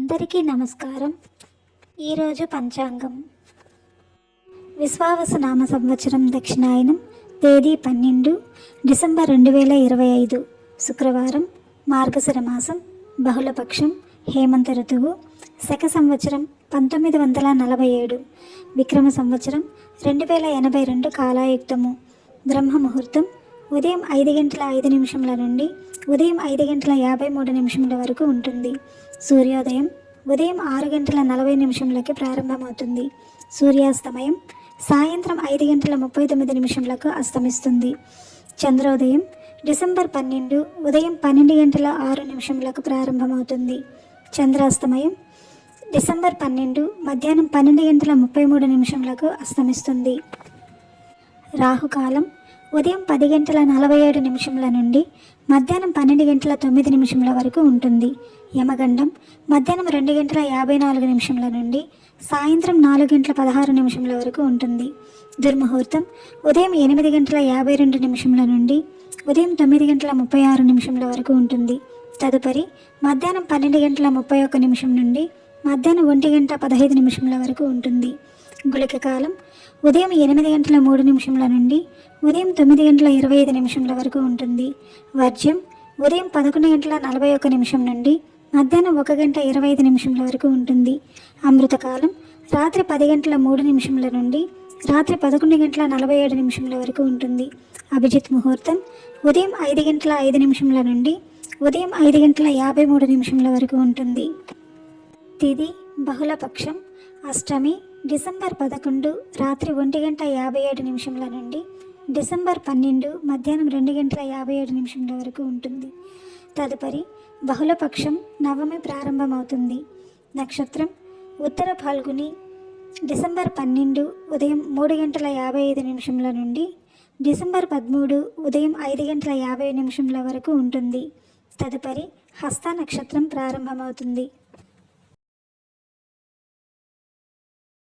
అందరికీ నమస్కారం. ఈరోజు పంచాంగం. విశ్వావసునామ సంవత్సరం దక్షిణాయనం, తేదీ 12 డిసెంబర్ 2025, శుక్రవారం, మార్గశిర మాసం, బహుళపక్షం, హేమంత ఋతువు, శక సంవత్సరం 1947, విక్రమ సంవత్సరం 2082 కాలాయుక్తము. బ్రహ్మ ముహూర్తం ఉదయం 5:05 నుండి ఉదయం 5:53 వరకు ఉంటుంది. సూర్యోదయం ఉదయం 6:40 ప్రారంభమవుతుంది. సూర్యాస్తమయం సాయంత్రం 5:39 అస్తమిస్తుంది. చంద్రోదయం డిసెంబర్ 12 ఉదయం 12:06 ప్రారంభమవుతుంది. చంద్రాస్తమయం డిసెంబర్ 12 మధ్యాహ్నం 12:33 అస్తమిస్తుంది. రాహుకాలం ఉదయం 10:47 నుండి మధ్యాహ్నం 12:09 వరకు ఉంటుంది. యమగండం మధ్యాహ్నం 2:54 నుండి సాయంత్రం 4:16 వరకు ఉంటుంది. దుర్ముహూర్తం ఉదయం 8:52 నుండి ఉదయం 9:36 వరకు ఉంటుంది. తదుపరి మధ్యాహ్నం 12:31 నుండి మధ్యాహ్నం 1:15 వరకు ఉంటుంది. గుళిక కాలం ఉదయం 8:03 నుండి ఉదయం 9:25 వరకు ఉంటుంది. వర్జ్యం ఉదయం 11:41 నుండి మధ్యాహ్నం 1:25 వరకు ఉంటుంది. అమృతకాలం రాత్రి 10:03 నుండి రాత్రి 11:47 వరకు ఉంటుంది. అభిజిత్ ముహూర్తం ఉదయం 5:05 నుండి ఉదయం 5:53 వరకు ఉంటుంది. తిథి బహుళపక్షం, అష్టమి డిసెంబర్ 11 రాత్రి 1:57 నుండి డిసెంబర్ 12 మధ్యాహ్నం 2:57 వరకు ఉంటుంది. తదుపరి బహుళపక్షం నవమి ప్రారంభమవుతుంది. నక్షత్రం ఉత్తర ఫాల్గుని డిసెంబర్ 12 ఉదయం 3:55 నుండి డిసెంబర్ 13 ఉదయం 5:50 వరకు ఉంటుంది. తదుపరి హస్త నక్షత్రం ప్రారంభమవుతుంది.